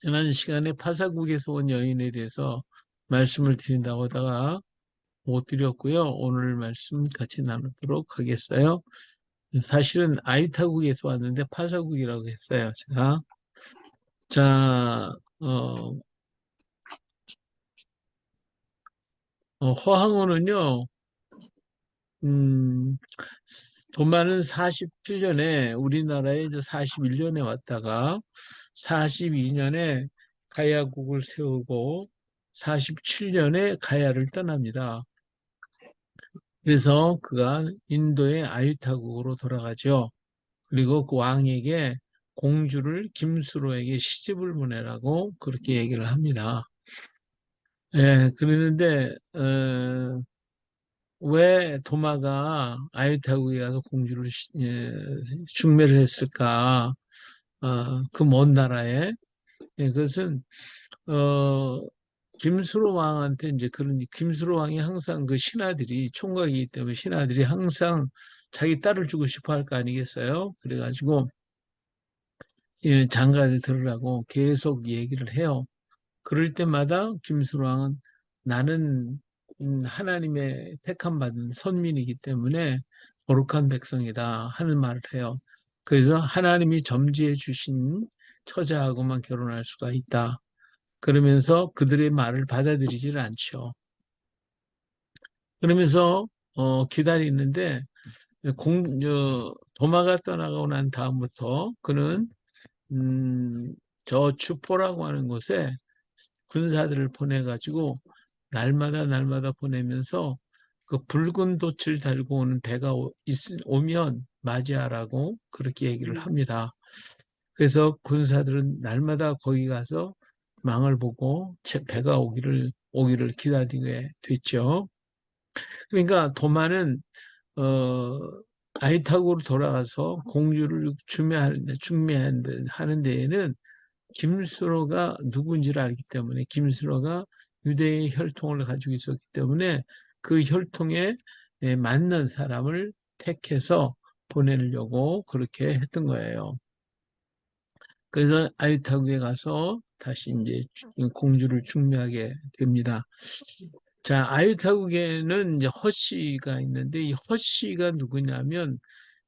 지난 시간에 파사국에서 온 여인에 대해서 말씀을 드린다고 하다가 못 드렸고요. 오늘 말씀 같이 나누도록 하겠어요. 사실은 아유타국에서 왔는데 파사국이라고 했어요. 제가. 자, 어, 허황호는요, 음, 도마는 47년에 우리나라에 41년에 왔다가 42년에 가야국을 세우고 47년에 가야를 떠납니다. 그래서 그가 인도의 아유타국으로 돌아가죠. 그리고 그 왕에게 공주를 김수로에게 시집을 보내라고 그렇게 얘기를 합니다. 예, 그러는데 왜 도마가 아유타국에 가서 공주를 중매를 했을까? 그 먼 나라에. 예, 그것은 어, 김수로 왕한테 이제 그런 김수로 왕이 항상 그 신하들이 총각이기 때문에 신하들이 항상 자기 딸을 주고 싶어 할 거 아니겠어요? 그래가지고 장가를 들으라고 계속 얘기를 해요. 그럴 때마다 김수로 왕은 나는 하나님의 택함 받은 선민이기 때문에 거룩한 백성이다 하는 말을 해요. 그래서 하나님이 점지해 주신 처자하고만 결혼할 수가 있다. 그러면서 그들의 말을 받아들이질 않죠. 그러면서 기다리는데 도마가 떠나가고 난 다음부터 그는 저 추포라고 하는 곳에 군사들을 보내가지고 날마다 보내면서 그 붉은 돛을 달고 오는 배가 오면 맞이하라고 그렇게 얘기를 합니다. 그래서 군사들은 날마다 거기 가서 망을 보고 배가 오기를 기다리게 됐죠. 그러니까 도마는 어, 아이타고로 돌아가서 공주를 중매하는 데에는 김수로가 누군지를 알기 때문에 김수로가 유대의 혈통을 가지고 있었기 때문에 그 혈통에 맞는 사람을 택해서 보내려고 그렇게 했던 거예요. 그래서 아유타국에 가서 다시 이제 공주를 중매하게 됩니다. 자, 아유타국에는 이제 허씨가 있는데 이 허씨가 누구냐면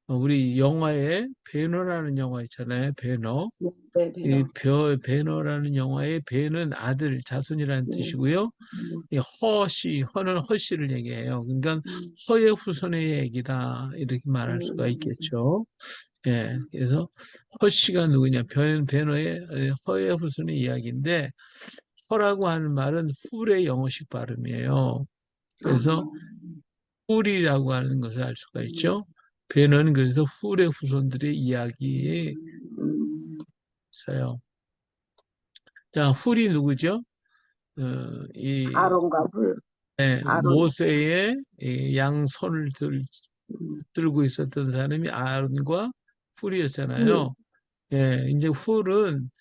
우리 영화에 배너라는 영화 있잖아요. 배너. 네, 이 배너. 배너라는 영화의 배는 아들, 자손이라는 네. 뜻이고요. 이 허는 허씨를 얘기해요. 그러니까 허의 후손의 얘기다 이렇게 말할 수가 있겠죠. 예, 그래서 허씨가 누구냐? 배너의 허의 후손의 이야기인데 허라고 하는 말은 훌의 영어식 발음이에요. 그래서 훌이라고 하는 것을 알 수가 있죠. 배너는 그래서 훌의 후손들의 이야기에 있어요. 자, 훌이 누구죠? 이 아론과 훌. 아론. 모세의 이 양손을 음, 들고 있었던 사람이 아론과 훌. 훌이었잖아요. 예, 이제 훌은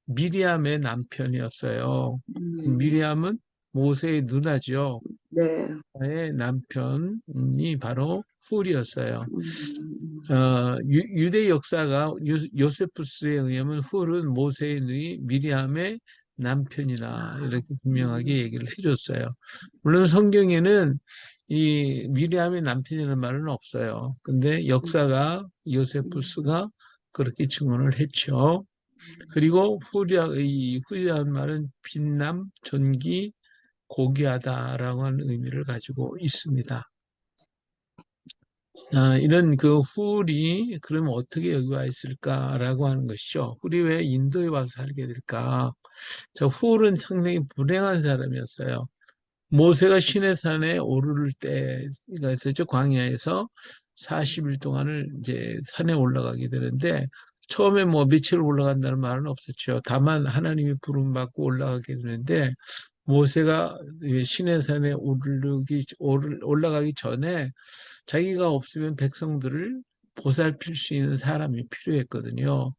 미리암의 남편이었어요. 음, 미리암은 모세의 누나죠. 네. 의 남편이 바로 훌이었어요. 음, 유대 역사가 요세푸스에 의하면 훌은 모세의 누이 미리암의 남편이다 이렇게 분명하게 얘기를 해줬어요. 물론 성경에는 이 미리암의 남편이라는 말은 없어요. 근데 역사가 요세푸스가 그렇게 증언을 했죠. 그리고 후리한 말은 빛남, 존귀, 고귀하다라고 하는 의미를 가지고 있습니다. 이런 그 훌이 그러면 어떻게 여기 와 있을까라고 하는 것이죠. 훌이 왜 인도에 와서 살게 될까? 저 훌은 상당히 불행한 사람이었어요. 모세가 시내산에 오를 때가 있었죠. 광야에서 40일 동안을 이제 산에 올라가게 되는데 처음에 뭐 며칠 올라간다는 말은 없었죠. 다만 하나님이 부름 받고 올라가게 되는데 모세가 시내산에 올라가기 전에 자기가 없으면 백성들을 보살필 수 있는 사람이 필요했거든요.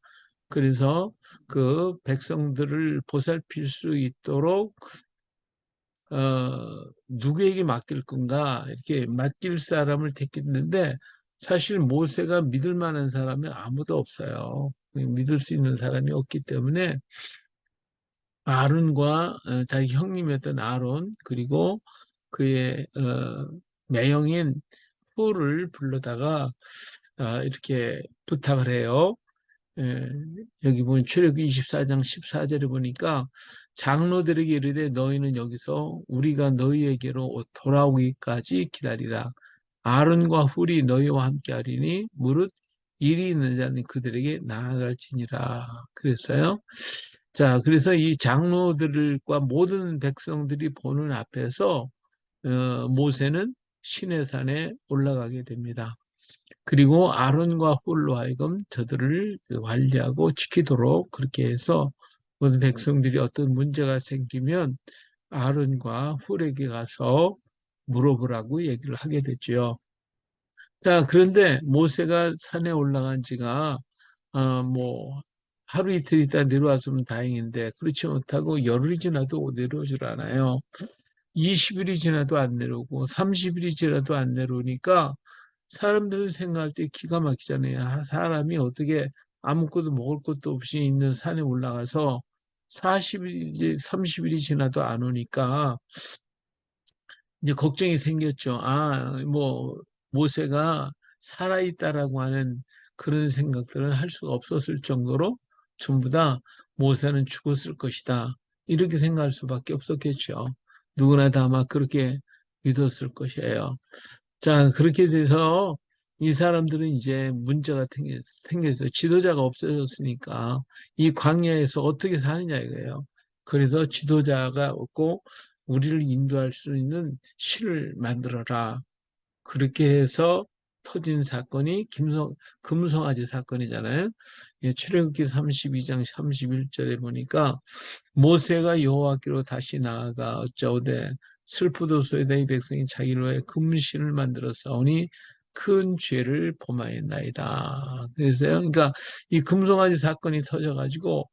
그래서 그 백성들을 보살필 수 있도록 누구에게 맡길 건가 이렇게 맡길 사람을 택했는데 사실 모세가 믿을 만한 사람이 아무도 없어요. 믿을 수 있는 사람이 없기 때문에 아론과 자기 형님이었던 아론 그리고 그의 매형인 훌을 불러다가 이렇게 부탁을 해요. 예, 여기 보면 출애굽기 24장 14절에 보니까 장로들에게 이르되 너희는 여기서 우리가 너희에게로 돌아오기까지 기다리라. 아론과 훌이 너희와 함께 하리니 무릇 일이 있는 자는 그들에게 나아갈지니라. 그랬어요. 자, 그래서 이 장로들과 모든 백성들이 보는 앞에서 모세는 시내산에 올라가게 됩니다. 그리고 아론과 훌로 하여금 저들을 관리하고 지키도록 그렇게 해서 모든 백성들이 어떤 문제가 생기면 아론과 훌에게 가서 물어보라고 얘기를 하게 됐죠. 자, 그런데 모세가 산에 올라간 지가 뭐 하루 이틀 있다 내려왔으면 다행인데 그렇지 못하고 열흘이 지나도 내려오질 않아요. 20일이 지나도 안 내려오고 30일이 지나도 안 내려오니까 사람들은 생각할 때 기가 막히잖아요. 사람이 어떻게 아무것도 먹을 것도 없이 있는 산에 올라가서 40일, 이제 30일이 지나도 안 오니까 이제 걱정이 생겼죠. 뭐, 모세가 살아있다라고 하는 그런 생각들을 할 수가 없었을 정도로 전부 다 모세는 죽었을 것이다. 이렇게 생각할 수밖에 없었겠죠. 누구나 다 아마 그렇게 믿었을 것이에요. 자, 그렇게 돼서 이 사람들은 이제 문제가 생겼어요. 지도자가 없어졌으니까 이 광야에서 어떻게 사느냐 이거예요. 그래서 지도자가 없고 우리를 인도할 수 있는 신을 만들어라. 그렇게 해서 터진 사건이 금송아지 사건이잖아요. 예, 출애굽기 32장 31절에 보니까 모세가 여호와께로 다시 나아가 어쩌오되 슬프도소이다 이 백성이 자기를 위하여 금신을 만들었사오니 큰 죄를 범하였나이다. 그래서요. 그러니까 이 금송아지 사건이 터져가지고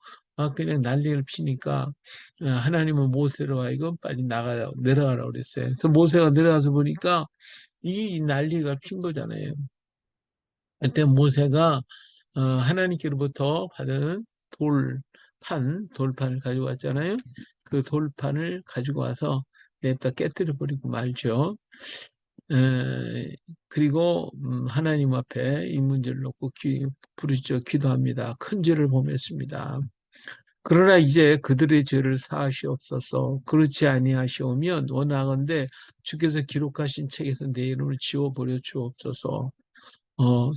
그냥 난리를 피니까 하나님은 모세로 하여금 빨리 내려가라고 그랬어요. 그래서 모세가 내려가서 보니까 이 난리가 핀 거잖아요. 그때 모세가 하나님께로부터 받은 돌판을 가지고 왔잖아요. 그 돌판을 가지고 와서 냅다 깨뜨려 버리고 말죠. 그리고 하나님 앞에 이 문제를 놓고 부르짖어 기도합니다. 큰 죄를 범했습니다. 그러나 이제 그들의 죄를 사하시옵소서. 그렇지 아니하시오면 원하건대 주께서 기록하신 책에서 내 이름을 지워버려 주옵소서.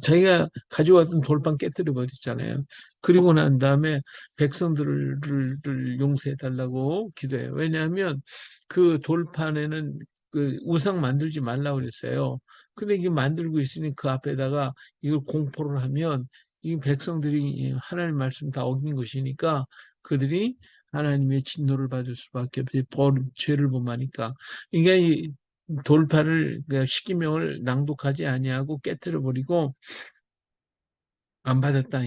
자기가 가져왔던 돌판 깨뜨려 버렸잖아요. 그리고 난 다음에 백성들을 용서해 달라고 기도해요. 왜냐하면 그 돌판에는 그 우상 만들지 말라고 그랬어요. 근데 이게 만들고 있으니 그 앞에다가 이걸 공포를 하면 이 백성들이 하나님 말씀 다 어긴 것이니까 그들이 하나님의 진노를 받을 수밖에 없어요. 죄를 범하니까. 그러니까 이 돌판을 그 십계명을 낭독하지 아니하고 깨뜨려 버리고 안 받았다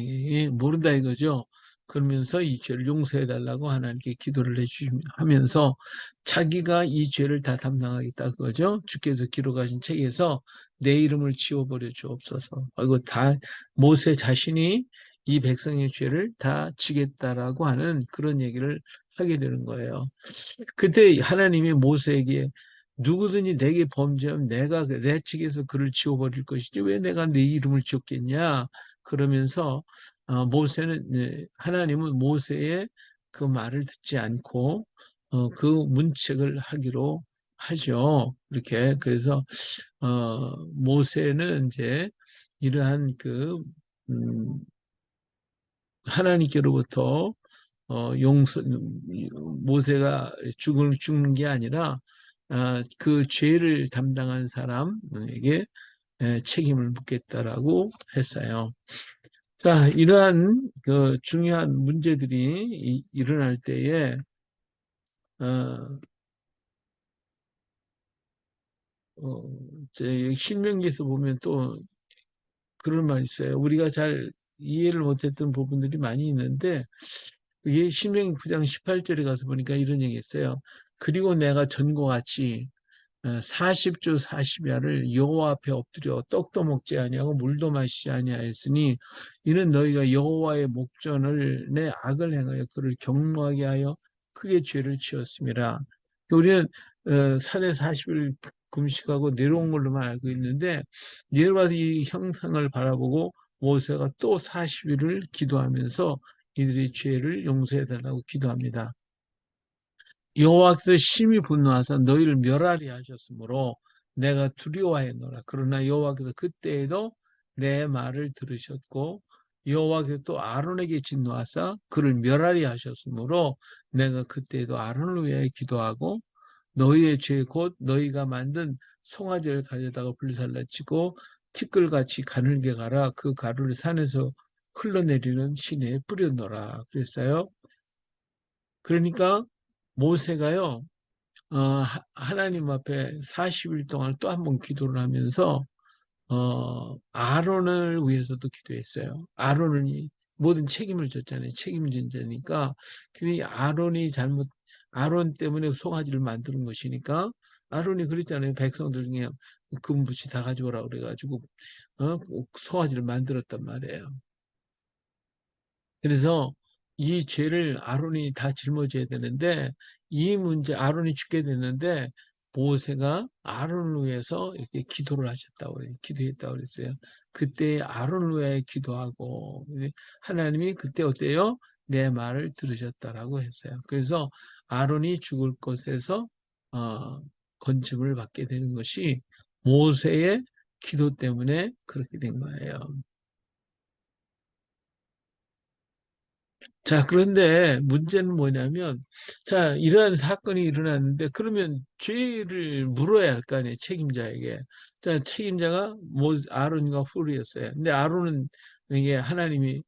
모른다 이거죠. 그러면서 이 죄를 용서해 달라고 하나님께 기도를 하면서 자기가 이 죄를 다 담당하겠다 그거죠. 주께서 기록하신 책에서 내 이름을 지워버려 주옵소서. 이거 다 모세 자신이 이 백성의 죄를 다 지겠다라고 하는 그런 얘기를 하게 되는 거예요. 그때 하나님이 모세에게 누구든지 내게 범죄하면 내가 내 측에서 그를 지워버릴 것이지 왜 내가 내 이름을 지웠겠냐 그러면서 모세는 하나님은 모세의 그 말을 듣지 않고 그 문책을 하기로 하죠. 이렇게 그래서 모세는 이제 이러한 음, 하나님께로부터 모세가 죽는 게 아니라 그 죄를 담당한 사람에게 책임을 묻겠다라고 했어요. 자, 이러한 그 중요한 문제들이 일어날 때에 어, 어, 신명기에서 보면 또 그런 말이 있어요. 우리가 잘 이해를 못했던 부분들이 많이 있는데 이게 신명기 9장 18절에 가서 보니까 이런 얘기 했어요. 그리고 내가 전과 같이 40주 40야를 여호와 앞에 엎드려 떡도 먹지 아니하고 물도 마시지 아니하였으니 이는 너희가 여호와의 목전을 내 악을 행하여 그를 경노하게 하여 크게 죄를 지었습니다. 우리는 산에 40일 금식하고 내려온 걸로만 알고 있는데 내려와서 이 형상을 바라보고 모세가 또 40일을 기도하면서 이들의 죄를 용서해달라고 기도합니다. 여호와께서 심히 분노하사 너희를 멸하리 하셨으므로 내가 두려워하노라. 그러나 여호와께서 그때에도 내 말을 들으셨고 여호와께서 또 아론에게 진노하사 그를 멸하리 하셨으므로 내가 그때에도 아론을 위하여 기도하고 너희의 죄 곧 너희가 만든 송아지를 가져다가 불살라치고 티끌같이 가늘게 갈아 그 가루를 산에서 흘러내리는 시내에 뿌려놓으라 그랬어요. 그러니까 모세가요, 하나님 앞에 40일 동안 또 한 번 기도를 하면서, 아론을 위해서도 기도했어요. 아론이 모든 책임을 졌잖아요. 책임진 자니까. 근데 아론 때문에 송아지를 만드는 것이니까, 아론이 그랬잖아요. 백성들 중에 금붙이 다 가져오라 그래가지고, 어, 송아지를 만들었단 말이에요. 그래서 이 죄를 아론이 다 짊어져야 되는데 이 문제 아론이 죽게 됐는데 모세가 아론을 위해서 이렇게 기도를 하셨다고 그래요. 기도했다고 그랬어요. 그때 아론을 위해 기도하고 하나님이 그때 어때요? 내 말을 들으셨다라고 했어요. 그래서 아론이 죽을 것에서 어, 건짐을 받게 되는 것이 모세의 기도 때문에 그렇게 된 거예요. 자, 그런데 문제는 뭐냐면, 자, 이러한 사건이 일어났는데, 그러면 죄를 물어야 할 거 아니에요, 책임자에게. 자, 책임자가 아론과 훌이었어요. 근데 아론은 이게 하나님이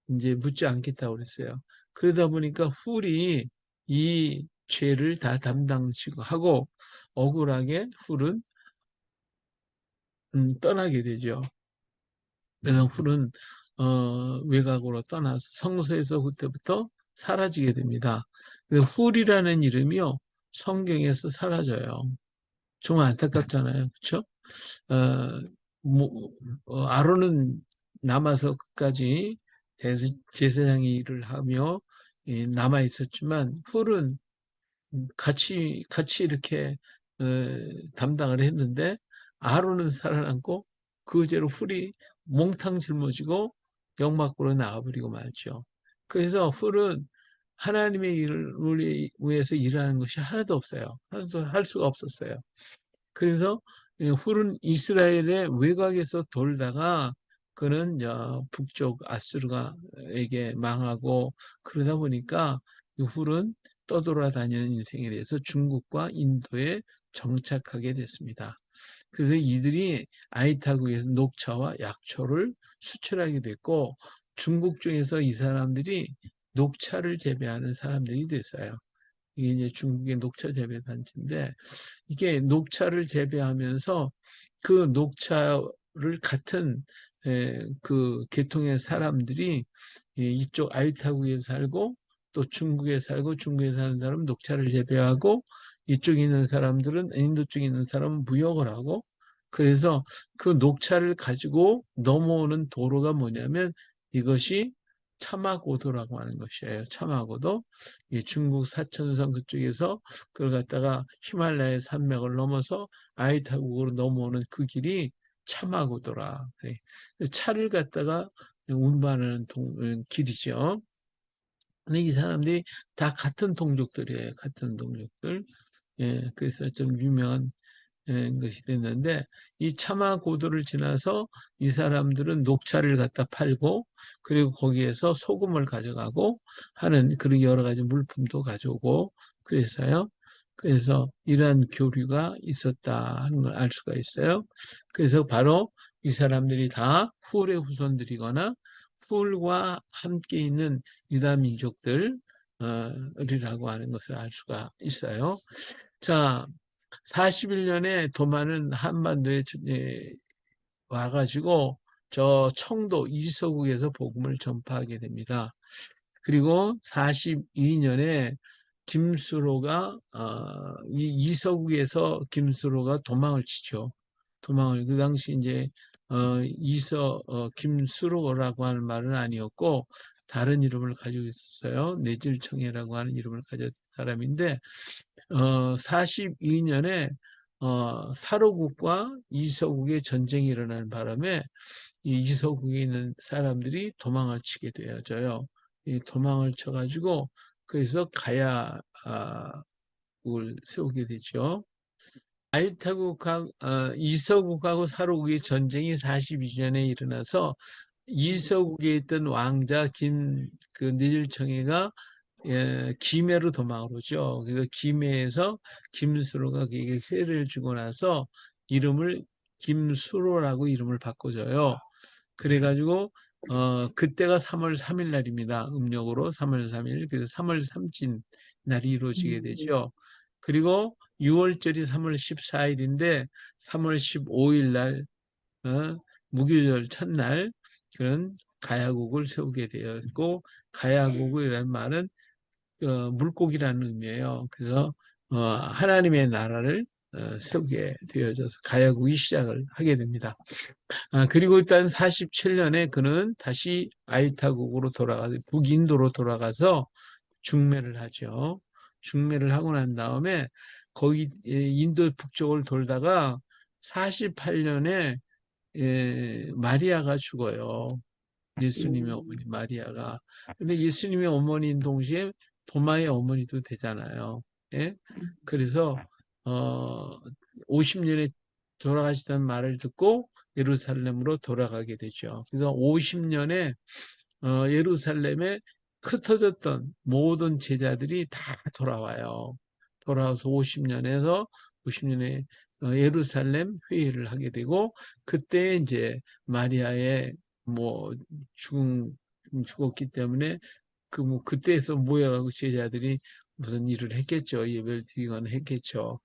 이제 묻지 않겠다고 그랬어요. 그러다 보니까 훌이 이 죄를 다 담당치고 하고, 억울하게 훌은 떠나게 되죠. 그래서 훌은 외곽으로 떠나서 성소에서 그때부터 사라지게 됩니다. 훌이라는 이름이요 성경에서 사라져요. 정말 안타깝잖아요, 그렇죠? 어, 뭐, 아론은 남아서 끝까지 제사장의 일을 하며 남아 있었지만 훌은 같이 이렇게 어, 담당을 했는데 아론은 살아남고 그 죄로 훌이 몽탕 짊어지고 영막으로 나가버리고 말죠. 그래서 훌은 하나님의 일을 위해서 일하는 것이 하나도 없어요. 하나도 할 수가 없었어요. 그래서 훌은 이스라엘의 외곽에서 돌다가 그는 북쪽 아수르가에게 망하고 그러다 보니까 이 훌은 떠돌아다니는 인생에 대해서 중국과 인도에 정착하게 됐습니다. 그래서 이들이 아이타국에서 녹차와 약초를 수출하게 됐고 중국 중에서 이 사람들이 녹차를 재배하는 사람들이 됐어요. 이게 이제 중국의 녹차 재배 단지인데 이게 녹차를 재배하면서 그 녹차를 같은 그 계통의 사람들이 이쪽 아유타국에 살고 또 중국에 살고 중국에 사는 사람은 녹차를 재배하고 이쪽에 있는 사람들은 인도 쪽에 있는 사람은 무역을 하고 그래서 그 녹차를 가지고 넘어오는 도로가 뭐냐면 이것이 차마고도라고 하는 것이에요. 차마고도. 중국 사천성 그쪽에서 그걸 갖다가 히말라야 산맥을 넘어서 아이타국으로 넘어오는 그 길이 차마고도라. 그래. 차를 갖다가 운반하는 길이죠. 근데 이 사람들이 다 같은 동족들이에요. 같은 동족들. 예, 그래서 좀 유명한 것이 됐는데 이 차마 고도를 지나서 이 사람들은 녹차를 갖다 팔고 그리고 거기에서 소금을 가져가고 하는 그런 여러 가지 물품도 가져오고 그랬어요. 그래서 이러한 교류가 있었다 하는 걸 알 수가 있어요. 그래서 바로 이 사람들이 다 훌의 후손들이거나 훌과 함께 있는 유다 민족들이라고 하는 것을 알 수가 있어요. 자, 41년에 도마는 한반도에 와가지고 저 청도 이서국에서 복음을 전파하게 됩니다. 그리고 42년에 김수로가 이 이서국에서 김수로가 도망을 치죠. 도망을 그 당시 이제 김수로라고 하는 말은 아니었고 다른 이름을 가지고 있었어요. 내질청해라고 하는 이름을 가졌던 사람인데 42년에 사로국과 이서국의 전쟁이 일어나는 바람에 이 이서국에 있는 사람들이 도망을 치게 되어져요. 이 도망을 쳐가지고 그래서 가야국을 세우게 되죠. 이서국하고 사로국의 전쟁이 42년에 일어나서 이서국에 있던 왕자 그 내질청해가 김해로 도망을 오죠. 그래서 김해에서 김수로가 그에게 세례를 주고 나서 이름을 김수로라고 이름을 바꿔줘요. 그래가지고 그때가 3월 3일 날입니다. 음력으로 3월 3일. 그래서 3월 삼진 날이 이루어지게 되죠. 그리고 6월절이 3월 14일인데 3월 15일 날 무교절 첫날 그런 가야국을 세우게 되었고 가야국이라는 말은 물고기라는 의미예요. 그래서 하나님의 나라를 세우게 되어져서 가야국이 시작을 하게 됩니다. 그리고 일단 47년에 그는 다시 아이타국으로 돌아가서 북인도로 돌아가서 중매를 하죠. 중매를 하고 난 다음에 거기 인도 북쪽을 돌다가 48년에 마리아가 죽어요. 예수님의 어머니 마리아가. 근데 예수님의 어머니인 동시에 도마의 어머니도 되잖아요. 예? 그래서 어 50년에 돌아가시다는 말을 듣고 예루살렘으로 돌아가게 되죠. 그래서 50년에 예루살렘에 흩어졌던 모든 제자들이 다 돌아와요. 돌아와서 50년에 예루살렘 회의를 하게 되고 그때 이제 마리아의 뭐 죽었기 때문에 그때에서 모여가고 제자들이 무슨 일을 했겠죠. 예배를 드리거나 했겠죠.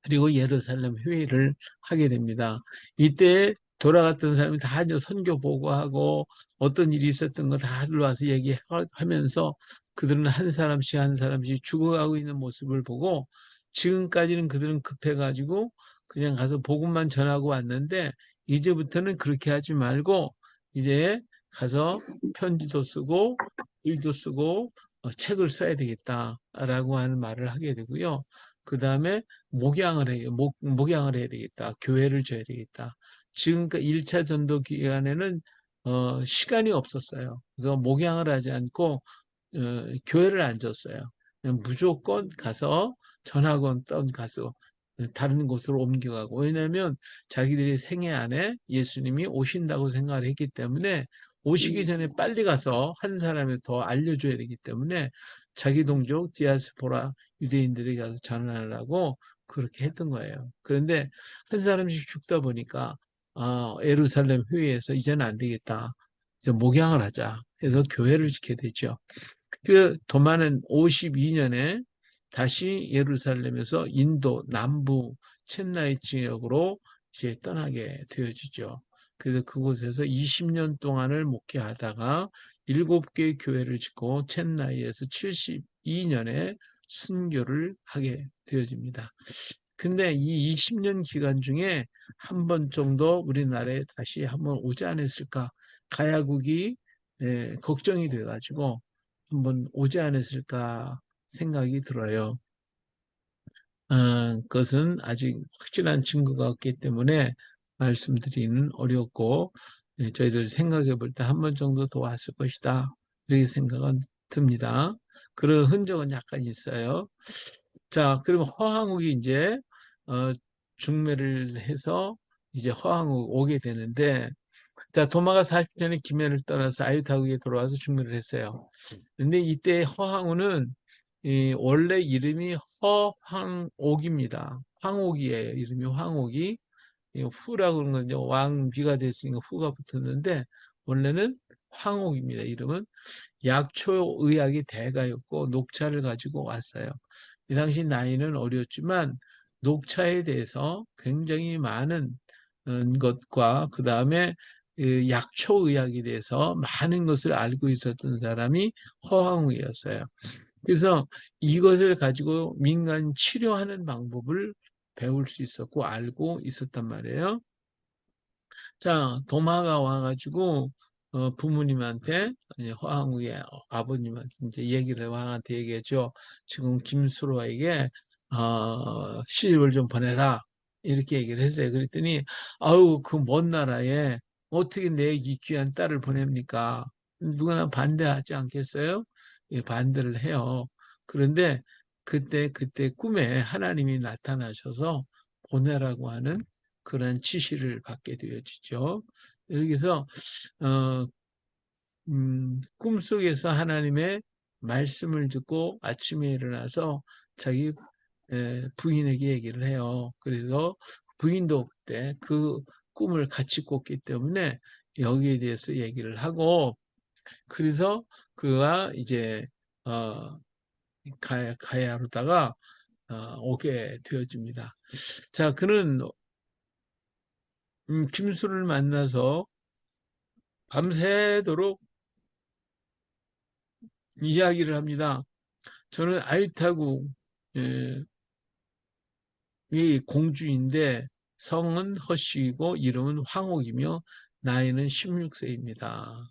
그리고 예루살렘 회의를 하게 됩니다. 이때 돌아갔던 사람이 다 이제 선교 보고하고 어떤 일이 있었던 거 다 들어와서 얘기하면서 그들은 한 사람씩 한 사람씩 죽어가고 있는 모습을 보고 지금까지는 그들은 급해가지고 그냥 가서 복음만 전하고 왔는데 이제부터는 그렇게 하지 말고 이제 가서 편지도 쓰고 일도 쓰고 책을 써야 되겠다라고 하는 말을 하게 되고요. 그 다음에 목양을 해야 되겠다. 교회를 줘야 되겠다. 지금까지 1차 전도 기간에는 시간이 없었어요. 그래서 목양을 하지 않고 교회를 안 줬어요. 그냥 무조건 가서 전학원 가서 다른 곳으로 옮겨가고 왜냐하면 자기들이 생애 안에 예수님이 오신다고 생각을 했기 때문에 오시기 전에 빨리 가서 한 사람이 더 알려줘야 되기 때문에 자기 동족 디아스포라 유대인들에게 가서 전하라고 그렇게 했던 거예요. 그런데 한 사람씩 죽다 보니까 예루살렘 회의에서 이제는 안 되겠다. 이제 목양을 하자 해서 교회를 짓게 되죠. 그 도마는 52년에 다시 예루살렘에서 인도 남부 첸나이 지역으로 이제 떠나게 되어지죠. 그래서 그곳에서 20년 동안을 목회하다가 7개 교회를 짓고 첸나이에서 72년에 순교를 하게 되어집니다. 근데 이 20년 기간 중에 한 번 정도 우리나라에 다시 한번 오지 않았을까? 가야국이 걱정이 돼가지고 한번 오지 않았을까 생각이 들어요. 그것은 아직 확실한 증거가 없기 때문에 말씀드리는 어렵고 저희들 생각해 볼 때 한 번 정도 더 왔을 것이다. 이렇게 생각은 듭니다. 그런 흔적은 약간 있어요. 자, 그러면 허항욱이 이제 중매를 해서 이제 허항욱 오게 되는데 자, 도마가 40년에 김해를 떠나서 아유타국에 돌아와서 중매를 했어요. 근데 이때 허항우는 원래 이름이 허황옥입니다. 황옥이에요. 이름이 황옥이. 후라고 그러는 건 이제 왕비가 됐으니까 후가 붙었는데 원래는 황옥입니다. 이름은 약초의학의 대가였고 녹차를 가지고 왔어요. 이 당시 나이는 어렸지만 녹차에 대해서 굉장히 많은 것과 그 다음에 약초의학에 대해서 많은 것을 알고 있었던 사람이 허황우였어요. 그래서 이것을 가지고 민간 치료하는 방법을 배울 수 있었고 알고 있었단 말이에요. 자, 도마가 와가지고 부모님한테 이제 허황욱의 아버님한테 이제 얘기를 왕한테 얘기했죠. 지금 김수로에게 시집을 좀 보내라 이렇게 얘기를 했어요. 그랬더니 아우 그 먼 나라에 어떻게 내 이 귀한 딸을 보냅니까? 누구나 반대하지 않겠어요? 예, 반대를 해요. 그런데 그때 꿈에 하나님이 나타나셔서 보내라고 하는 그런 지시를 받게 되어지죠. 여기서 어, 꿈속에서 하나님의 말씀을 듣고 아침에 일어나서 자기 부인에게 얘기를 해요. 그래서 부인도 그때 그 꿈을 같이 꿨기 때문에 여기에 대해서 얘기를 하고 그래서 그가 이제 어, 가야로다가 오게 되어집니다. 자, 그는 김수를 만나서 밤새도록 이야기를 합니다. 저는 아이타국 예, 이 공주인데 성은 허씨이고 이름은 황옥이며 나이는 16세입니다.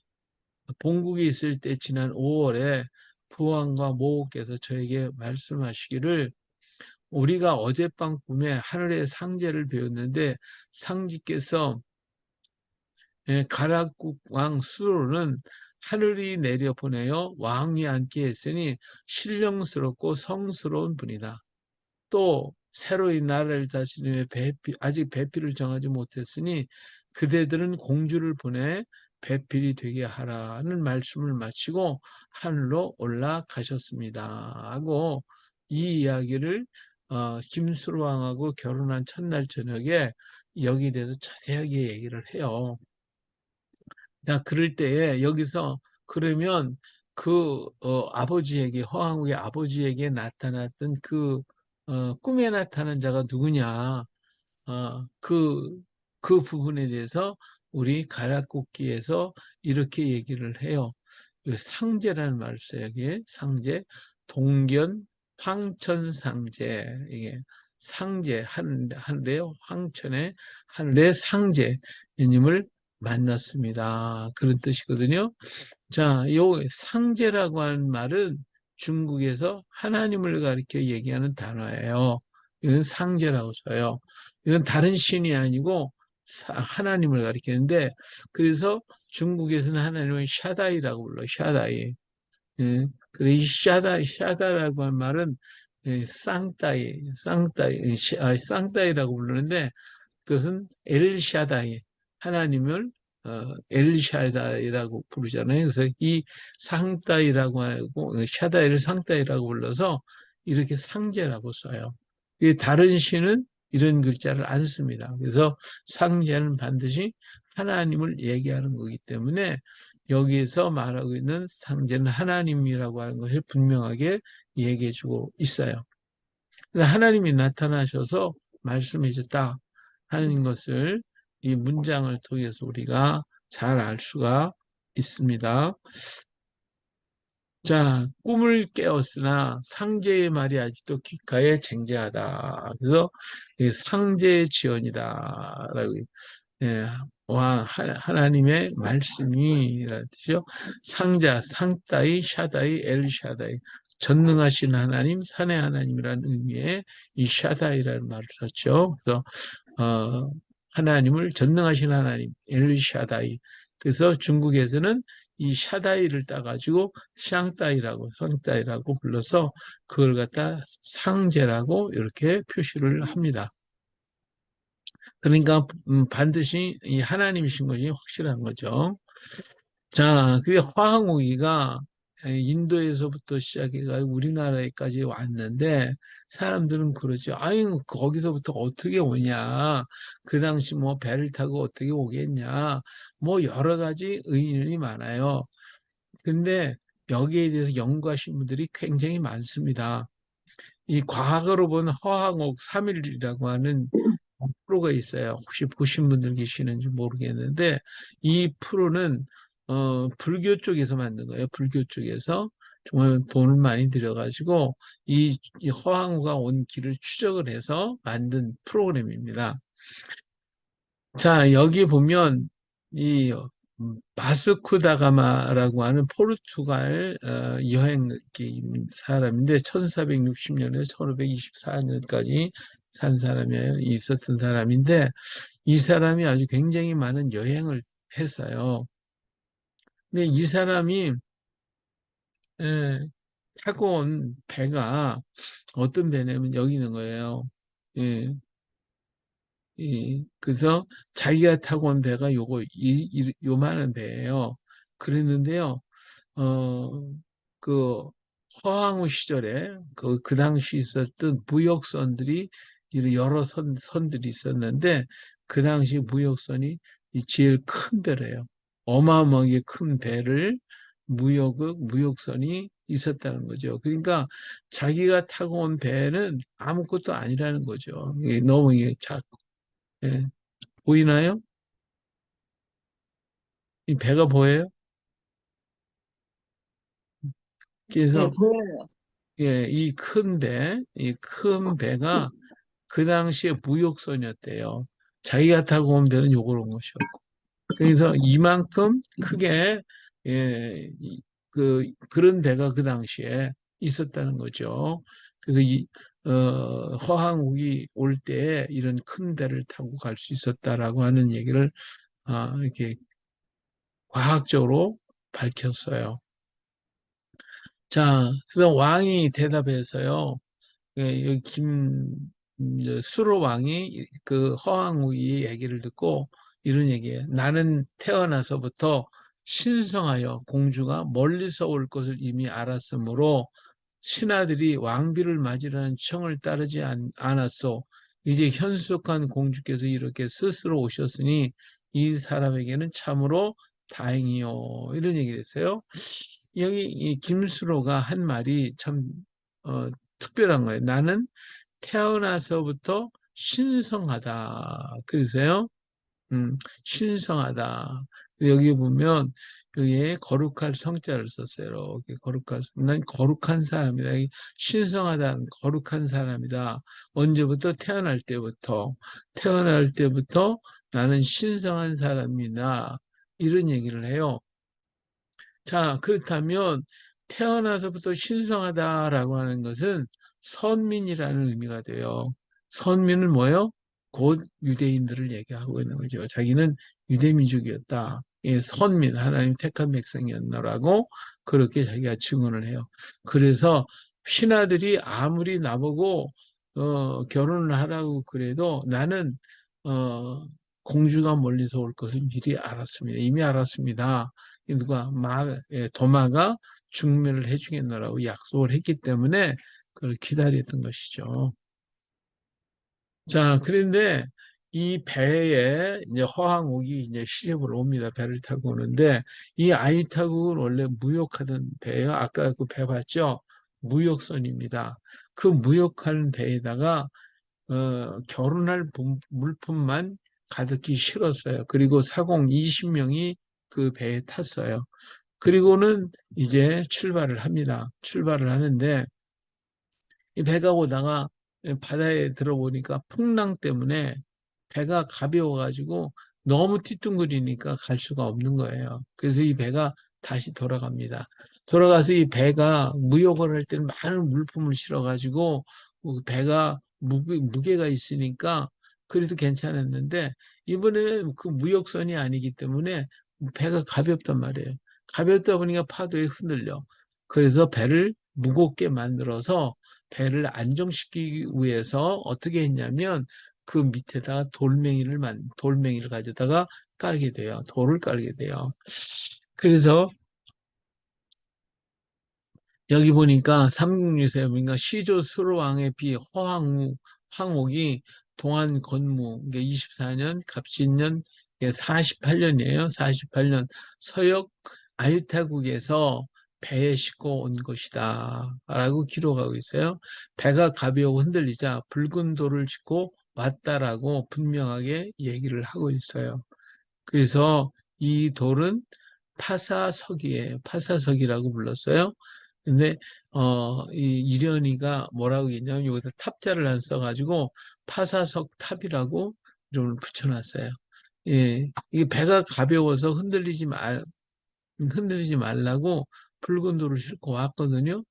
본국에 있을 때 지난 5월에 부왕과 모호께서 저에게 말씀하시기를 우리가 어젯밤 꿈에 하늘의 상제를 배웠는데 상지께서 가락국 왕 수로는 하늘이 내려보내어 왕이 앉게 했으니 신령스럽고 성스러운 분이다. 또 새로이 나라를 다스리며 아직 배필을 정하지 못했으니 그대들은 공주를 보내 배필이 되게 하라는 말씀을 마치고 하늘로 올라가셨습니다. 하고 이 이야기를 김수로 왕하고 결혼한 첫날 저녁에 여기에 대해서 자세하게 얘기를 해요. 자, 그럴 때에 여기서 그러면 그 아버지에게 허황국의 아버지에게 나타났던 그 꿈에 나타난 자가 누구냐? 그 부분에 대해서 우리 가락국기에서 이렇게 얘기를 해요. 상제라는 말을 써요. 여기에 상제, 동견, 황천상제. 이게 상제, 하늘의 황천의 하늘의 상제님을 만났습니다. 그런 뜻이거든요. 자, 요 상제라고 하는 말은 중국에서 하나님을 가리켜 얘기하는 단어예요. 이건 상제라고 써요. 이건 다른 신이 아니고 하나님을 가리키는데 그래서 중국에서는 하나님을 샤다이라고 불러요. 샤다이. 예. 그래서 이 샤다라고 하는 말은 쌍따이라고 부르는데 그것은 엘샤다이, 하나님을 엘샤다이라고 부르잖아요. 그래서 이 상따이라고 하고 샤다이를 상따이라고 불러서 이렇게 상제라고 써요. 다른 시는 이런 글자를 안 씁니다. 그래서 상제는 반드시 하나님을 얘기하는 거기 때문에 여기에서 말하고 있는 상제는 하나님이라고 하는 것을 분명하게 얘기해 주고 있어요. 하나님이 나타나셔서 말씀해 줬다 하는 것을 이 문장을 통해서 우리가 잘 알 수가 있습니다. 자, 꿈을 깨었으나 상제의 말이 아직도 귓가에 쟁쟁하다. 그래서 상제의 지연이다라고 예, 하나님의 말씀이라는 뜻이요. 상자, 상따이, 샤다이, 엘샤다이. 전능하신 하나님, 산의 하나님이라는 의미의 이 샤다이라는 말을 썼죠. 그래서 하나님을 전능하신 하나님, 엘샤다이. 그래서 중국에서는 이 샤다이를 따가지고 상따이라고 불러서 그걸 갖다 상제라고 이렇게 표시를 합니다. 그러니까 반드시 이 하나님이신 것이 확실한 거죠. 자, 그게 화학무기가 인도에서부터 시작해가 우리나라에까지 왔는데 사람들은 그러죠. 아유, 거기서부터 어떻게 오냐? 그 당시 뭐 배를 타고 어떻게 오겠냐? 뭐 여러 가지 의견이 많아요. 근데 여기에 대해서 연구하신 분들이 굉장히 많습니다. 이 과거로 본 허항옥 3일이라고 하는 프로가 있어요. 혹시 보신 분들 계시는지 모르겠는데 이 프로는 불교 쪽에서 만든 거예요. 불교 쪽에서 정말 돈을 많이 들여가지고 이 허황우가 온 길을 추적을 해서 만든 프로그램입니다. 자, 여기 보면 이 바스코 다가마라고 하는 포르투갈 여행 사람인데 1460년에서 1524년까지 산 사람이에요. 있었던 사람인데 이 사람이 아주 굉장히 많은 여행을 했어요. 근데 이 사람이 에, 타고 온 배가 어떤 배냐면 여기 있는 거예요. 예, 그래서 자기가 타고 온 배가 요만한 배예요. 그랬는데요. 어, 그 허황우 시절에 그 당시 있었던 무역선들이 여러 선들이 있었는데 그 당시 무역선이 이 제일 큰 배래요. 어마어마하게 큰 배를 무역선이 있었다는 거죠. 그러니까 자기가 타고 온 배는 아무것도 아니라는 거죠. 이게 너무 이게 작고. 예. 보이나요? 이 배가 보여요? 네, 그래서 보여요. 예, 이 큰 배가 그 당시에 무역선이었대요. 자기가 타고 온 배는 요걸 온 것이었고. 그래서 이만큼 크게, 예, 그런 배가 그 당시에 있었다는 거죠. 그래서 허항국이 올 때 이런 큰 배를 타고 갈 수 있었다라고 하는 얘기를, 이렇게 과학적으로 밝혔어요. 자, 그래서 왕이 대답해서요. 예, 여기 이제 수로 왕이 그 허왕의 얘기를 듣고 이런 얘기예요. 나는 태어나서부터 신성하여 공주가 멀리서 올 것을 이미 알았으므로 신하들이 왕비를 맞으려는 청을 따르지 않았소. 이제 현숙한 공주께서 이렇게 스스로 오셨으니 이 사람에게는 참으로 다행이요. 이런 얘기를 했어요. 여기 이 김수로가 한 말이 참 어, 특별한 거예요. 나는 태어나서부터 신성하다. 그러세요? 신성하다. 여기 보면 여기에 거룩할 성자를 썼어요. 이렇게 난 거룩한 사람이다. 신성하다는 거룩한 사람이다. 언제부터? 태어날 때부터 나는 신성한 사람이다. 이런 얘기를 해요. 자, 그렇다면 태어나서부터 신성하다라고 하는 것은 선민이라는 의미가 돼요. 선민은 뭐예요? 곧 유대인들을 얘기하고 있는 거죠. 자기는 유대민족이었다. 예, 선민, 하나님 택한 백성이었나라고 그렇게 자기가 증언을 해요. 그래서 신하들이 아무리 나보고 결혼을 하라고 그래도 나는 어, 공주가 멀리서 올 것을 미리 알았습니다. 이미 알았습니다. 도마가 중매를 해주겠노라고 약속을 했기 때문에 그걸 기다렸던 것이죠. 자, 그런데 이 배에 이제 허항옥이 이제 시집을 옵니다. 배를 타고 오는데 이 아이타국은 원래 무역하던 배예요. 아까 그 배 봤죠? 무역선입니다. 그 무역하는 배에다가 결혼할 물품만 가득히 실었어요. 그리고 사공 20명이 그 배에 탔어요. 그리고는 이제 출발을 합니다. 출발을 하는데 이 배가 오다가 바다에 들어보니까 풍랑 때문에 배가 가벼워가지고 너무 뒤뚱거리니까 갈 수가 없는 거예요. 그래서 이 배가 다시 돌아갑니다. 돌아가서 이 배가 무역을 할 때는 많은 물품을 실어가지고 배가 무게가 있으니까 그래도 괜찮았는데 이번에는 그 무역선이 아니기 때문에 배가 가볍단 말이에요. 가볍다 보니까 파도에 흔들려. 그래서 배를 무겁게 만들어서 배를 안정시키기 위해서 어떻게 했냐면 그 밑에다가 돌멩이를 가져다가 깔게 돼요. 돌을 깔게 돼요. 그래서 여기 보니까 삼국유세 보니까 시조 수로왕의 비 황옥이 동안 건무 24년 갑신년 48년이에요. 48년 서역 아유타국에서 배에 싣고 온 것이다 라고 기록하고 있어요. 배가 가벼워 흔들리자 붉은 돌을 싣고 왔다라고 분명하게 얘기를 하고 있어요. 그래서 이 돌은 파사석이에요. 파사석이라고 불렀어요. 근데 이 이련이가 뭐라고 했냐면 여기서 탑자를 안 써가지고 파사석 탑이라고 이름을 붙여놨어요. 예, 이게 배가 가벼워서 흔들리지 말라고 붉은 돌을 싣고 왔거든요.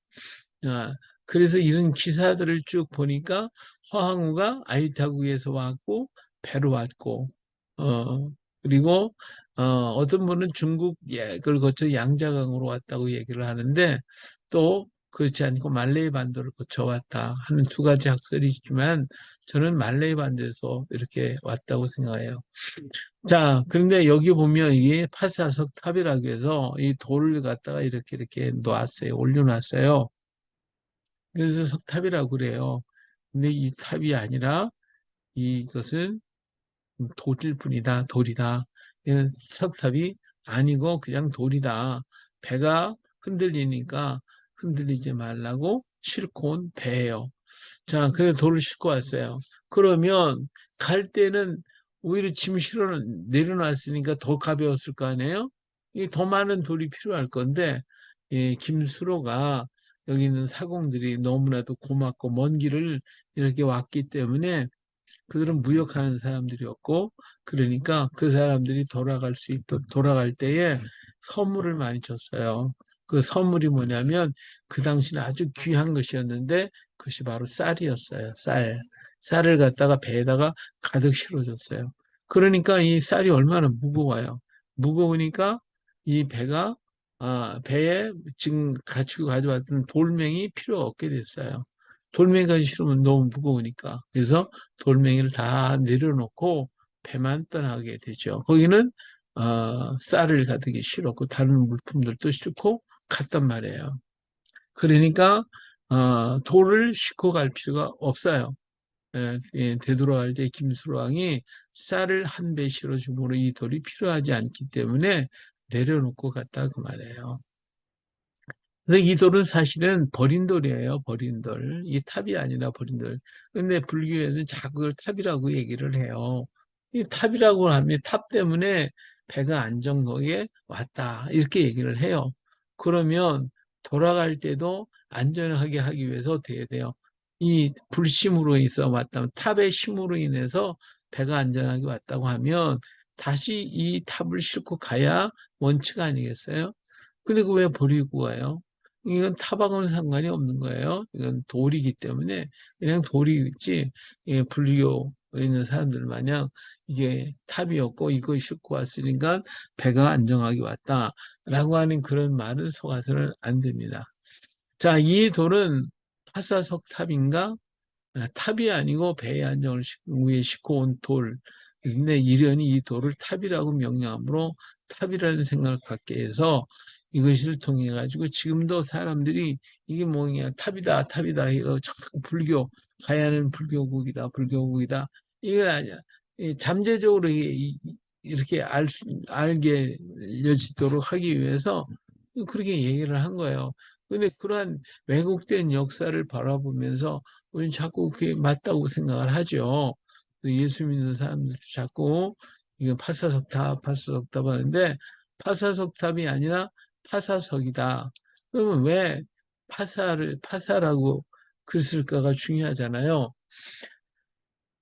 아, 그래서 이런 기사들을 쭉 보니까 화항우가 아이타국에서 왔고 배로 왔고 그리고 어떤 분은 중국 을 거쳐 양자강으로 왔다고 얘기를 하는데 또 그렇지 않고 말레이 반도를 거쳐 왔다 하는 두 가지 학설이 있지만 저는 말레이 반도에서 이렇게 왔다고 생각해요. 자, 그런데 여기 보면 이게 파사석 탑이라고 해서 이 돌을 갖다가 이렇게 놓았어요. 올려놨어요. 그래서 석탑이라고 그래요. 근데 이 탑이 아니라 이것은 돌일 뿐이다. 돌이다. 이건 석탑이 아니고 그냥 돌이다. 배가 흔들리니까 흔들리지 말라고 싣고 온 배예요. 자, 그래서 돌을 싣고 왔어요. 그러면 갈 때는 오히려 짐 실어 내려놨으니까 더 가벼웠을 거 아니에요? 이 더 많은 돌이 필요할 건데 이 김수로가 여기 있는 사공들이 너무나도 고맙고 먼 길을 이렇게 왔기 때문에 그들은 무역하는 사람들이었고 그러니까 그 사람들이 돌아갈 수 있도록 돌아갈 때에 선물을 많이 줬어요. 그 선물이 뭐냐면 그 당시는 아주 귀한 것이었는데 그것이 바로 쌀이었어요. 쌀. 쌀을 갖다가 배에다가 가득 실어줬어요. 그러니까 이 쌀이 얼마나 무거워요. 무거우니까 이 배가 배에 지금 갖추고 가져왔던 돌멩이 필요 없게 됐어요. 돌멩이까지 실으면 너무 무거우니까. 그래서 돌멩이를 다 내려놓고 배만 떠나게 되죠. 거기는 쌀을 가득히 실었고 다른 물품들도 싣고 갔단 말이에요. 그러니까 돌을 싣고 갈 필요가 없어요. 되돌아갈 때 김수로왕이 쌀을 한 배 실어줌으로 이 돌이 필요하지 않기 때문에 내려놓고 갔다 그 말이에요. 근데 이 돌은 사실은 버린 돌이에요, 버린 돌. 이 탑이 아니라 버린 돌. 근데 불교에서는 자꾸 그걸 탑이라고 얘기를 해요. 이 탑이라고 하면 탑 때문에 배가 안정거기에 왔다. 이렇게 얘기를 해요. 그러면 돌아갈 때도 안전하게 하기 위해서 어떻게 돼요? 이 불심으로 있어 왔다면 탑의 힘으로 인해서 배가 안전하게 왔다고 하면 다시 이 탑을 싣고 가야 원칙 아니겠어요? 근데 그 왜 버리고 가요? 이건 타박은 상관이 없는 거예요. 이건 돌이기 때문에 그냥 돌이지 불교에 있는 사람들 마냥 이게 탑이었고 이거 싣고 왔으니까 배가 안정하게 왔다라고 하는 그런 말은 속아서는 안 됩니다. 자, 이 돌은 파사석 탑인가? 탑이 아니고 배의 안정을 위해 싣고 온 돌. 근데 이련이 이 돌을 탑이라고 명명함으로 탑이라는 생각을 갖게 해서 이것을 통해 가지고 지금도 사람들이 이게 뭐냐 탑이다 탑이다 이거 불교 가야는 불교국이다 불교국이다 이게 아니야. 잠재적으로 이렇게 알게 여지도록 하기 위해서 그렇게 얘기를 한 거예요. 근데 그러한 왜곡된 역사를 바라보면서 우리는 자꾸 그게 맞다고 생각을 하죠. 예수 믿는 사람들 자꾸 이거 파사석탑, 파사석탑 하는데 파사석탑이 아니라 파사석이다. 그러면 왜 파사라고 글 쓸까가 중요하잖아요.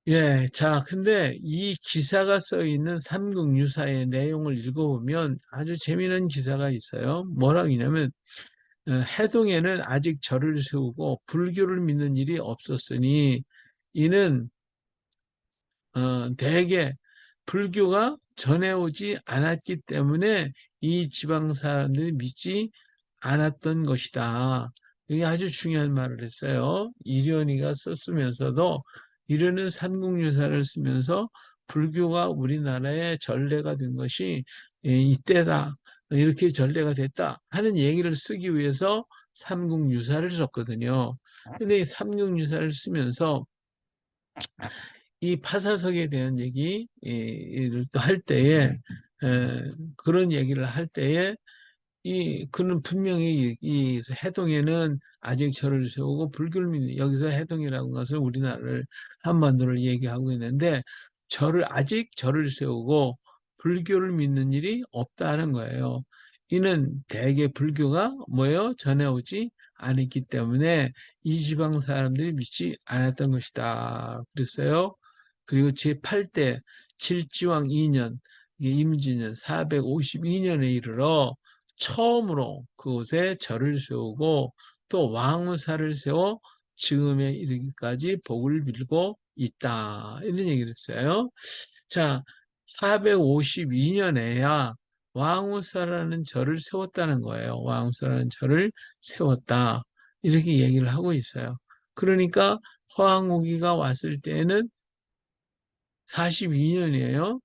예, 자, 근데 이 기사가 써 있는 삼국유사의 내용을 읽어보면 아주 재미있는 기사가 있어요. 뭐라고 하냐면 해동에는 아직 절을 세우고 불교를 믿는 일이 없었으니 이는 대개 불교가 전해오지 않았기 때문에 이 지방 사람들이 믿지 않았던 것이다. 이게 아주 중요한 말을 했어요. 이련이가 썼으면서도 이련은 삼국유사를 쓰면서 불교가 우리나라의 전례가 된 것이 이때다. 이렇게 전례가 됐다 하는 얘기를 쓰기 위해서 삼국유사를 썼거든요. 근데 이 삼국유사를 쓰면서 이 파사석에 대한 얘기를 또 할 때에 그런 얘기를 할 때에 그는 분명히 이 해동에는 아직 절을 세우고 불교를 믿는 여기서 해동이라는 것을 우리나라를 한반도를 얘기하고 있는데 아직 절을 세우고 불교를 믿는 일이 없다는 거예요. 이는 대개 불교가 뭐예요? 전해오지 않았기 때문에 이 지방 사람들이 믿지 않았던 것이다. 그랬어요. 그리고 제8대 질지왕 2년, 이게 임진년 452년에 이르러 처음으로 그곳에 절을 세우고 또 왕후사를 세워 지금에 이르기까지 복을 빌고 있다. 이런 얘기를 했어요. 자, 452년에야 왕후사라는 절을 세웠다는 거예요. 왕후사라는 절을 세웠다. 이렇게 얘기를 하고 있어요. 그러니까 허왕우기가 왔을 때는 42년이에요.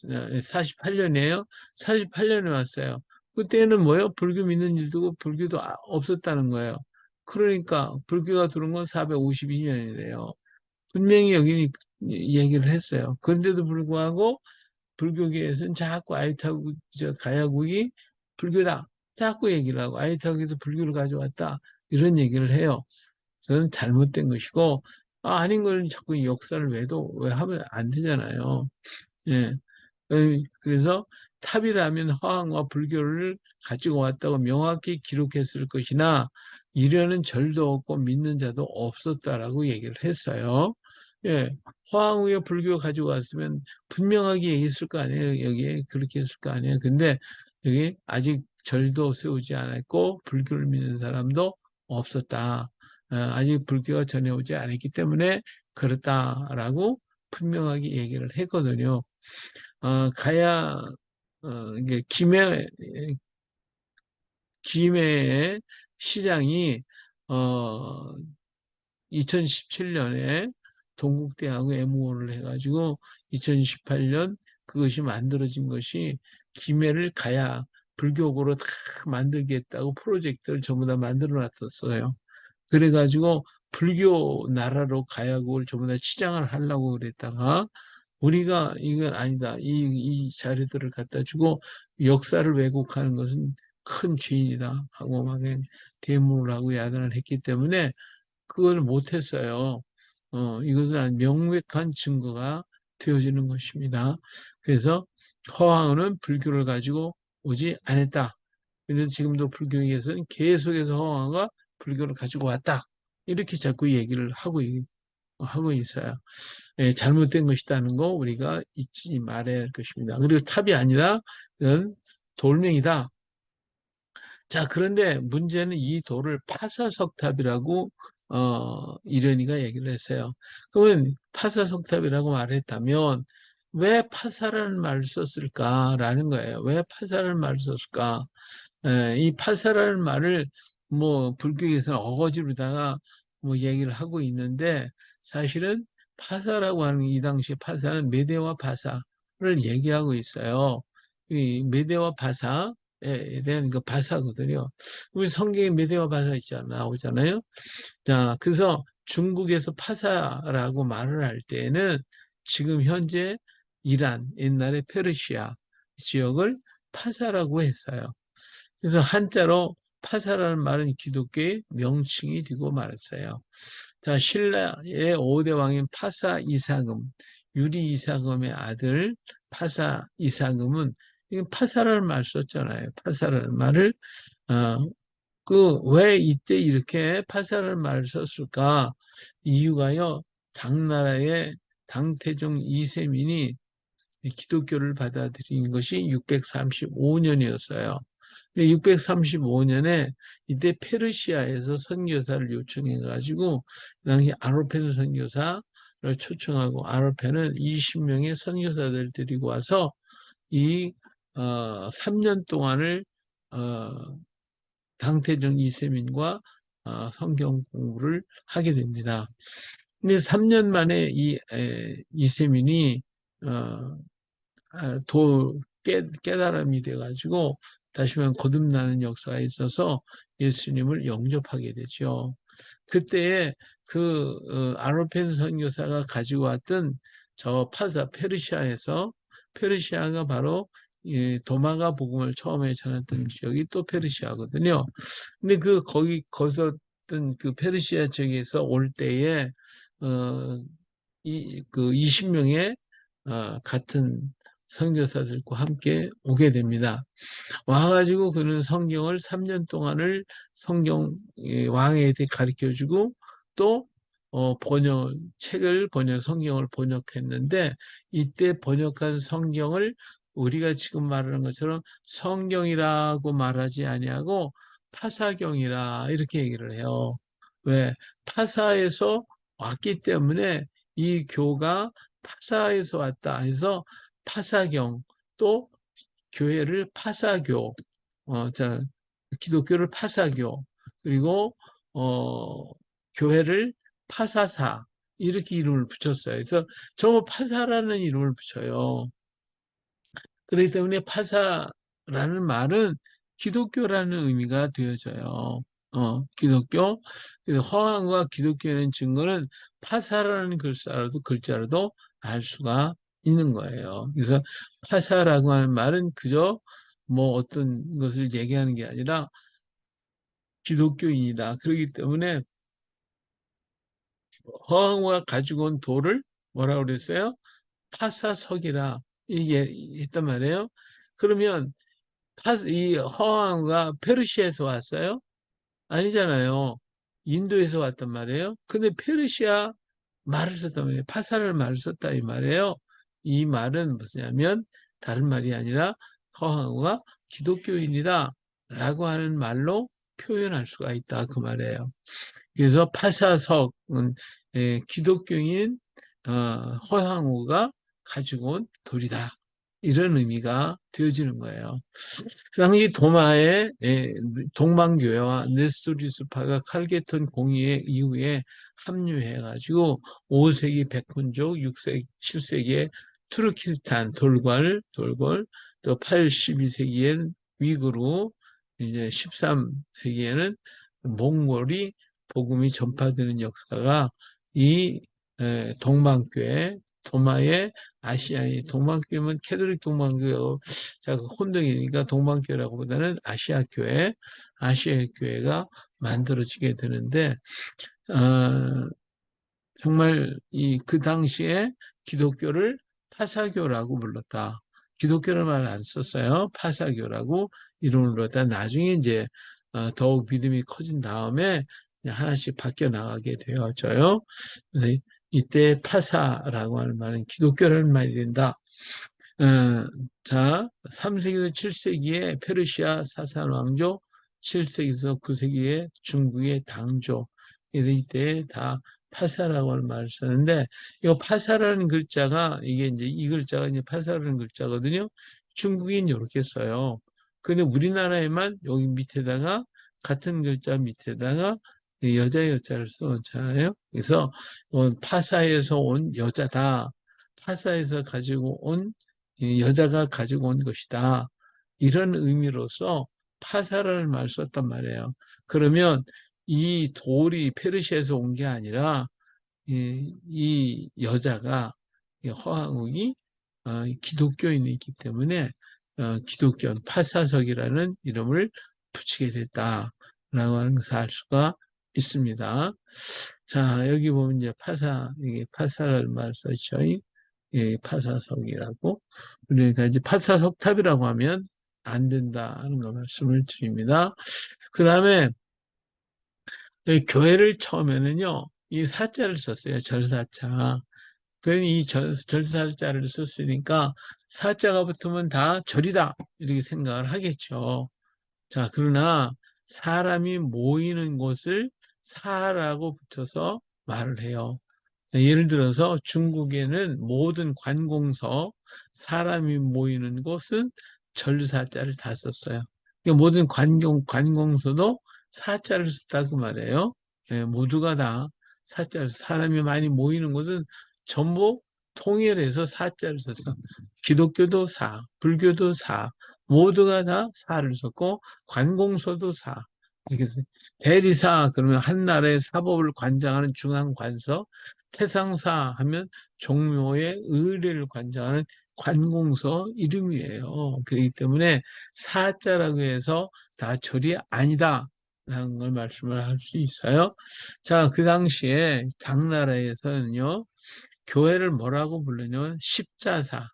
48년이에요. 48년에 왔어요. 그때는 뭐예요? 불교 믿는 일도 불교도 없었다는 거예요. 그러니까 불교가 들어온 건 452년이 돼요. 분명히 여기 얘기를 했어요. 그런데도 불구하고 불교계에서는 자꾸 아이타국, 가야국이 불교다. 자꾸 얘기를 하고 아이타국에서 불교를 가져왔다. 이런 얘기를 해요. 그건 잘못된 것이고, 아닌 걸 자꾸 역사를 왜 하면 안 되잖아요. 예. 그래서 탑이라면 화왕과 불교를 가지고 왔다고 명확히 기록했을 것이나 이려는 절도 없고 믿는 자도 없었다라고 얘기를 했어요. 예, 화왕후에 불교 가지고 왔으면 분명하게 얘기했을 거 아니에요. 여기에 그렇게 했을 거 아니에요. 근데 여기 아직 절도 세우지 않았고 불교를 믿는 사람도 없었다. 아직 불교가 전해오지 않았기 때문에 그렇다라고 분명하게 얘기를 했거든요. 가야, 이게 김해의 시장이, 어, 2017년에 동국대하고 MO를 해가지고 2018년 그것이 만들어진 것이 김해를 가야 불교국으로 다 만들겠다고 프로젝트를 전부 다 만들어 놨었어요. 그래가지고 불교 나라로 가야국을 전부 다 치장을 하려고 그랬다가 우리가 이건 아니다. 이 자료들을 갖다 주고 역사를 왜곡하는 것은 큰 죄인이다 하고 막 대문을 하고 야단을 했기 때문에 그걸 못했어요. 이것은 명백한 증거가 되어지는 것입니다. 그래서 허황은 불교를 가지고 오지 않았다. 그런데 지금도 불교에서는 계속해서 허황가 불교를 가지고 왔다. 이렇게 자꾸 얘기를 하고 있어요. 예, 잘못된 것이다는 거 우리가 잊지 말아야 할 것입니다. 그리고 탑이 아니라 이건 돌멩이다. 자, 그런데 문제는 이 돌을 파사석탑이라고 이련이가 얘기를 했어요. 그러면 파사석탑이라고 말했다면 왜 파사라는 말을 썼을까라는 거예요. 왜 파사라는 말을 썼을까? 이 파사라는 말을 뭐 불교에서는 어거지로다가 뭐 얘기를 하고 있는데 사실은 파사라고 하는 이 당시 파사는 메대와 바사를 얘기하고 있어요. 이 메대와 바사에 대한 그 바사거든요. 우리 성경에 메대와 바사 있잖아 나오잖아요. 자, 그래서 중국에서 파사라고 말을 할 때는 지금 현재 이란, 옛날에 페르시아 지역을 파사라고 했어요. 그래서 한자로 파사라는 말은 기독교의 명칭이 되고 말았어요. 자, 신라의 5대 왕인 파사 이사금, 유리 이사금의 아들 파사 이사금은 이건 파사라는 말 썼잖아요. 파사라는 말을 왜 이때 이렇게 파사라는 말을 썼을까? 이유가요. 당나라의 당태종 이세민이 기독교를 받아들인 것이 635년이었어요. 근데 635년에 이때 페르시아에서 선교사를 요청해가지고 그 당시 아로펜 선교사를 초청하고 아로펜은 20명의 선교사들 데리고 와서 이 3년 동안을 당태종 이세민과 성경 공부를 하게 됩니다. 근데 3년 만에 이세민이 어, 깨달음이 돼가지고 다시 말하면 거듭나는 역사가 있어서 예수님을 영접하게 되죠. 그때에 아로펜 선교사가 가지고 왔던 저 페르시아에서 페르시아가 바로 도마가 복음을 처음에 전했던 지역이 또 페르시아거든요. 근데 거기서 그 페르시아 지역에서 올 때에 그 20명의 같은 선교사들과 함께 오게 됩니다. 와가지고 그는 성경을 3년 동안을 성경 왕에게 가르쳐주고 또 성경을 번역했는데, 이때 번역한 성경을 우리가 지금 말하는 것처럼 성경이라고 말하지 아니하고 파사경이라 이렇게 얘기를 해요. 왜? 파사에서 왔기 때문에 이 교가 파사에서 왔다 해서 파사경, 또 교회를 파사교, 자, 기독교를 파사교, 그리고 교회를 파사사, 이렇게 이름을 붙였어요. 그래서 전부 파사라는 이름을 붙여요. 그렇기 때문에 파사라는 말은 기독교라는 의미가 되어져요. 기독교. 그래서 허황과 기독교라는 증거는 파사라는 글자로도 알 수가 있는 거예요. 그래서 파사라고 하는 말은 그저 뭐 어떤 것을 얘기하는 게 아니라 기독교인이다. 그렇기 때문에 허황과 가지고 온 돌을 뭐라고 그랬어요? 파사석이라 이게 했단 말이에요. 그러면 이 허황과 페르시아에서 왔어요? 아니잖아요. 인도에서 왔단 말이에요. 근데 페르시아 말을 썼단 말이에요. 파사라는 말을 썼다 이 말이에요. 이 말은 무엇이냐면 다른 말이 아니라 허황과 기독교인이다 라고 하는 말로 표현할 수가 있다 그 말이에요. 그래서 파사석은 기독교인 허황우가 가지고 온 돌이다. 이런 의미가 되어지는 거예요. 그 당시 도마에 동방교회와 네스토리스파가 칼게톤 공의회 이후에 합류해가지고 5세기 백훈족, 6세기, 7세기에 투르키스탄, 돌궐, 또 82세기엔 위구르, 이제 13세기에는 몽골이 복음이 전파되는 역사가 이 동방교회, 도마의 아시아의 동방교회면 캐톨릭 동방교회가 자, 혼동이니까 동방교회라고 보다는 아시아 교회가 만들어지게 되는데, 어, 정말 그 당시에 기독교를 파사교라고 불렀다. 기독교를 말 안 썼어요. 파사교라고 이름을 불렀다. 나중에 이제 더욱 믿음이 커진 다음에 하나씩 바뀌어 나가게 되어져요. 그래서 이때 파사라고 하는 말은 기독교라는 말이 된다. 어, 자, 3세기에서 7세기에 페르시아 사산 왕조, 7세기에서 9세기에 중국의 당조. 그래서 이때 다 파사라고 하는 말을 썼는데, 이 파사라는 글자가, 이게 이제 이 글자가 이제 파사라는 글자거든요. 중국인 이렇게 써요. 근데 우리나라에만 여기 밑에다가, 같은 글자 밑에다가 여자 여자를 써놓잖아요. 그래서 파사에서 온 여자다. 파사에서 가지고 온 여자가 가지고 온 것이다. 이런 의미로서 파사라는 말을 썼단 말이에요. 그러면 이 돌이 페르시아에서 온 게 아니라 이 여자가 허황욱이 기독교인이기 때문에 기독교 파사석이라는 이름을 붙이게 됐다라고 하는 것을 알 수가 있습니다. 자, 여기 보면 이제 이게 파사라는 말을 썼죠. 파사석이라고. 그러니까 이제 파사석탑이라고 하면 안 된다는 거 말씀을 드립니다. 그 다음에 교회를 처음에는요, 이 사자를 썼어요. 절사자. 그러니 이 절사자를 썼으니까 사자가 붙으면 다 절이다. 이렇게 생각을 하겠죠. 자, 그러나 사람이 모이는 곳을 사라고 붙여서 말을 해요. 예를 들어서 중국에는 모든 관공서, 사람이 모이는 곳은 절사자를 다 썼어요. 그러니까 모든 관공서도 사자를 썼다고 말해요. 모두가 다 사자를, 사람이 많이 모이는 곳은 전부 통일해서 사자를 썼어. 기독교도 사, 불교도 사, 모두가 다 사를 썼고, 관공서도 사. 이렇게 대리사, 그러면 한 나라의 사법을 관장하는 중앙관서, 태상사 하면 종묘의 의례를 관장하는 관공서 이름이에요. 그렇기 때문에 사자라고 해서 다 절이 아니다. 라는 걸 말씀을 할 수 있어요. 자, 그 당시에 당나라에서는요, 교회를 뭐라고 불르냐면 십자사,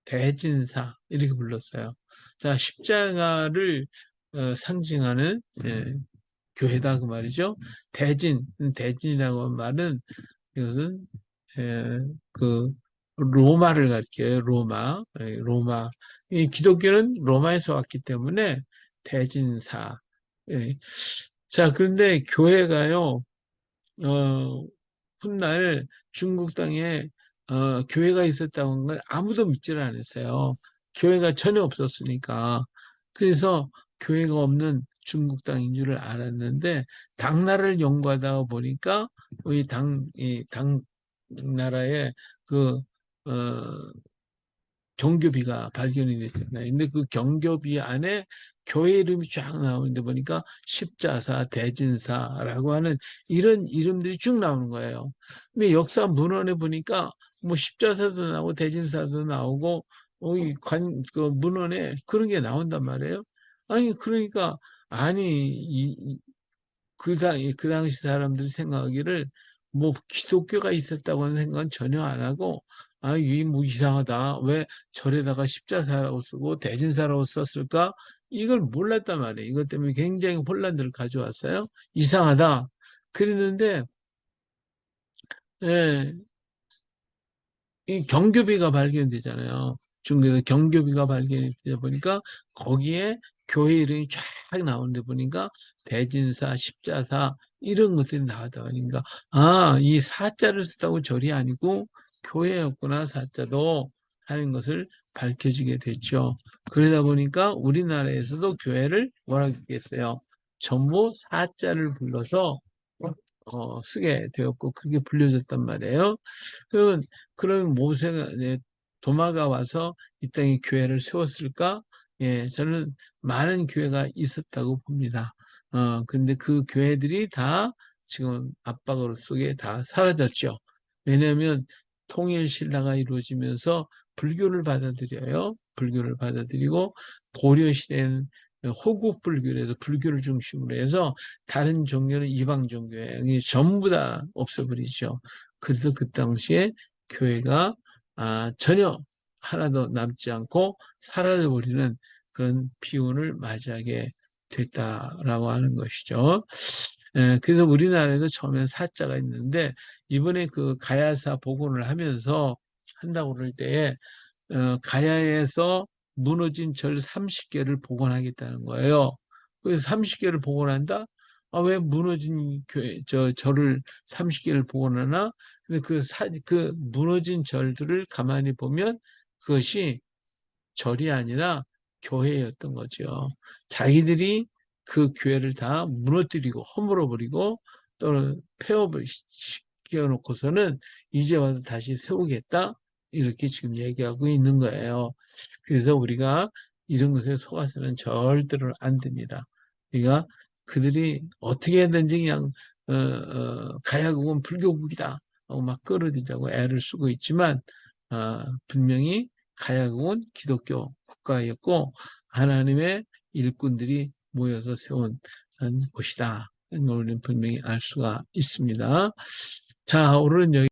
대진사, 이렇게 불렀어요. 자, 십자가를 상징하는 교회다 그 말이죠. 대진이라고 하는 말은 이것은 그 로마를 가리켜요. 로마, 로마. 이 기독교는 로마에서 왔기 때문에 대진사. 예. 자, 그런데 교회가요. 어, 훗날 중국 땅에 교회가 있었다고 하는 걸 아무도 믿지를 않았어요. 교회가 전혀 없었으니까. 그래서 교회가 없는 중국 땅인 줄을 알았는데 당나라를 연구하다 보니까 이 당나라의 그 어, 경교비가 발견이 됐잖아요. 근데 그 경교비 안에 교회 이름이 쫙 나오는데 보니까 십자사, 대진사라고 하는 이런 이름들이 쭉 나오는 거예요. 근데 역사 문헌에 보니까 뭐 십자사도 나오고 대진사도 나오고 그 문헌에 그런 게 나온단 말이에요. 아니 그러니까 아니 그 당시 사람들이 생각하기를 뭐 기독교가 있었다고 하는 생각은 전혀 안 하고 아, 이게 뭐 이상하다. 왜 절에다가 십자사라고 쓰고 대진사라고 썼을까? 이걸 몰랐단 말이에요. 이것 때문에 굉장히 혼란들을 가져왔어요. 이상하다. 그랬는데, 예, 이 경교비가 발견되잖아요. 중국에서 경교비가 발견이 되다 보니까 거기에 교회 이름이 쫙 나오는데 보니까 대진사, 십자사 이런 것들이 나오다 보니까 아, 이 사자를 썼다고 절이 아니고 교회였구나 사자도 하는 것을 밝혀지게 됐죠. 그러다 보니까 우리나라에서도 교회를 뭐라고 했겠어요? 전부 사자를 불러서 쓰게 되었고 그렇게 불려졌단 말이에요. 그러면, 그러면 모세가, 도마가 와서 이 땅에 교회를 세웠을까? 예, 저는 많은 교회가 있었다고 봅니다. 근데 그 교회들이 다 지금 압박 속에 다 사라졌죠. 왜냐하면 통일 신라가 이루어지면서 불교를 받아들여요. 불교를 받아들이고 고려 시대는 호국 불교에서 불교를 중심으로 해서 다른 종교는 이방 종교예요. 이게 전부 다 없어버리죠. 그래서 그 당시에 교회가 전혀 하나도 남지 않고 사라져버리는 그런 비운을 맞이하게 됐다라고 하는 것이죠. 그래서 우리나라에도 처음에 사자가 있는데 이번에 그 가야사 복원을 하면서 한다고 그럴 때에 가야에서 무너진 절 30개를 복원하겠다는 거예요. 그래서 30개를 복원한다? 아, 왜 무너진 절을 30개를 복원하나? 근데 그 무너진 절들을 가만히 보면 그것이 절이 아니라 교회였던 거죠. 자기들이 그 교회를 다 무너뜨리고 허물어 버리고 또는 폐업을 시켜 놓고서는 이제 와서 다시 세우겠다. 이렇게 지금 얘기하고 있는 거예요. 그래서 우리가 이런 것에 속아서는 절대로 안 됩니다. 그러니까 그들이 어떻게든지 그냥 가야국은 불교국이다 하고 막 끌어들이자고 애를 쓰고 있지만 분명히 가야국은 기독교 국가였고 하나님의 일꾼들이 모여서 세운 곳이다. 이걸 우리는 분명히 알 수가 있습니다. 자, 오늘은 여기